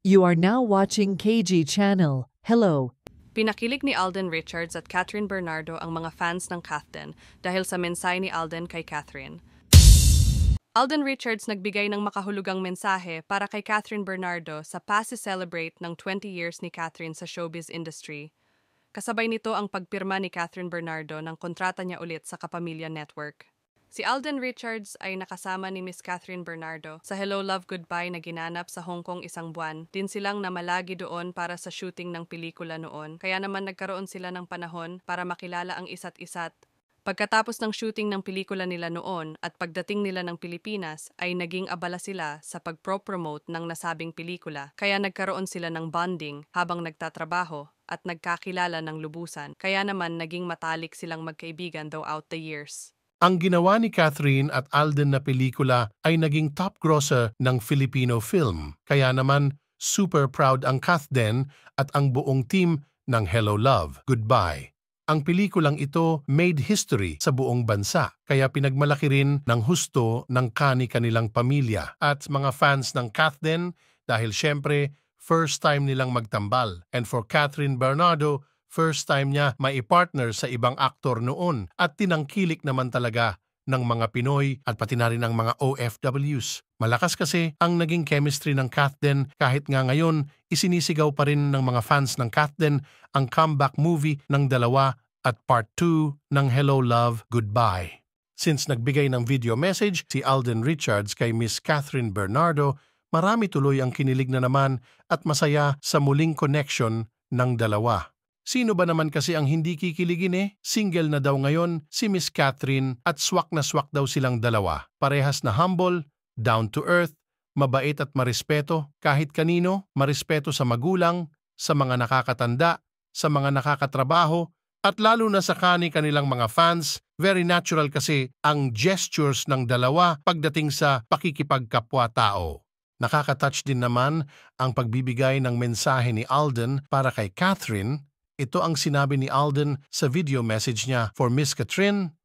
You are now watching KG Channel. Hello. Pinakilig ni Alden Richards at Catherine Bernardo ang mga fans ng Kathden dahil sa mensahe ni Alden kay Catherine. Alden Richards nagbigay ng makahulugang mensahe para kay Catherine Bernardo sa pasi-celebrate ng 20 years ni Catherine sa showbiz industry. Kasabay nito ang pagpirma ni Catherine Bernardo ng kontrata niya ulit sa Kapamilya Network. Si Alden Richards ay nakasama ni Miss Catherine Bernardo sa Hello Love Goodbye na ginanap sa Hong Kong isang buwan. Din silang namalagi doon para sa shooting ng pelikula noon, kaya naman nagkaroon sila ng panahon para makilala ang isa't isa't. Pagkatapos ng shooting ng pelikula nila noon at pagdating nila ng Pilipinas ay naging abala sila sa pagpro-promote ng nasabing pelikula, kaya nagkaroon sila ng bonding habang nagtatrabaho at nagkakilala ng lubusan, kaya naman naging matalik silang magkaibigan throughout the years. Ang ginawa ni Catherine at Alden na pelikula ay naging top grosser ng Filipino film. Kaya naman, super proud ang Kathden at ang buong team ng Hello Love Goodbye. Ang pelikulang ito made history sa buong bansa, kaya pinagmalaki rin ng husto ng kani-kanilang pamilya at mga fans ng Kathden dahil syempre, first time nilang magtambal. And for Catherine Bernardo, first time niya maipartner sa ibang aktor noon at tinangkilik naman talaga ng mga Pinoy at pati na rin ng mga OFWs. Malakas kasi ang naging chemistry ng Kathden kahit nga ngayon isinisigaw pa rin ng mga fans ng Kathden ang comeback movie ng dalawa at part 2 ng Hello Love Goodbye. Since nagbigay ng video message si Alden Richards kay Miss Catherine Bernardo, marami tuloy ang kinilig na naman at masaya sa muling connection ng dalawa. Sino ba naman kasi ang hindi kikiligin eh? Single na daw ngayon si Miss Catherine at swak na swak daw silang dalawa. Parehas na humble, down to earth, mabait at marespeto kahit kanino, marespeto sa magulang, sa mga nakakatanda, sa mga nakakatrabaho, at lalo na sa kanilang mga fans. Very natural kasi ang gestures ng dalawa pagdating sa pakikipagkapwa-tao. Nakakatouch din naman ang pagbibigay ng mensahe ni Alden para kay Catherine. Ito ang sinabi ni Alden sa video message niya for Miss Catherine.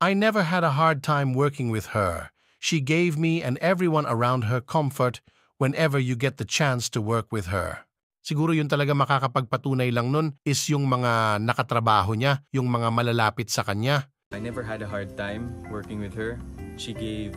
I never had a hard time working with her. She gave me and everyone around her comfort whenever you get the chance to work with her. Siguro yun talaga makakapagpatunay lang nun is yung mga nakatrabaho niya, yung mga malalapit sa kanya. I never had a hard time working with her. She gave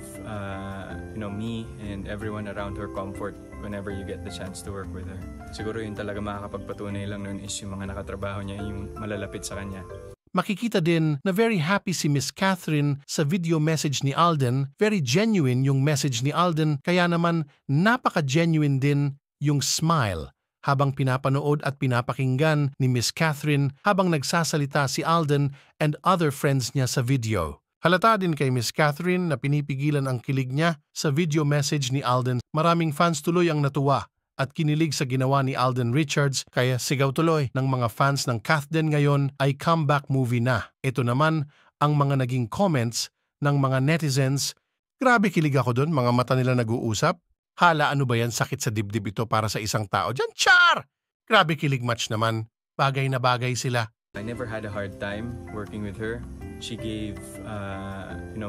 me and everyone around her comfort whenever you get the chance to work with her. Siguro yun talaga makakapagpatunay lang nun is yung mga nakatrabaho niya, yung malalapit sa kanya. Makikita din na very happy si Miss Catherine sa video message ni Alden. Very genuine yung message ni Alden, kaya naman napaka-genuine din yung smile habang pinapanood at pinapakinggan ni Miss Catherine habang nagsasalita si Alden and other friends niya sa video. Halata din kay Miss Catherine na pinipigilan ang kilig niya sa video message ni Alden. Maraming fans tuloy ang natuwa at kinilig sa ginawa ni Alden Richards, kaya sigaw tuloy ng mga fans ng Kathden ngayon ay comeback movie na. Ito naman ang mga naging comments ng mga netizens. Grabe kilig ako doon, mga mata nila nag-uusap. Hala, ano ba yan, sakit sa dibdib ito para sa isang tao? Diyan, char! Grabe kilig match naman. Bagay na bagay sila. I never had a hard time working with her. She gave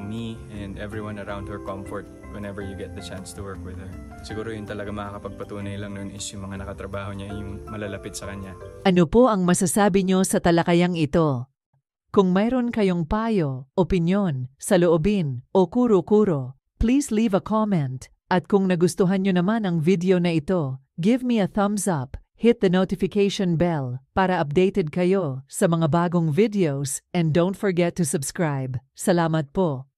me and everyone around her comfort whenever you get the chance to work with her. Siguro yun talaga makakapagpatunay lang nun is yung mga nakatrabaho niya, yung malalapit sa kanya. Ano po ang masasabi nyo sa talakayang ito? Kung mayroon kayong payo, opinyon, saloobin, o kuro-kuro, please leave a comment. At kung nagustuhan nyo naman ang video na ito, give me a thumbs up. Hit the notification bell para updated kayo sa mga bagong videos and don't forget to subscribe. Salamat po.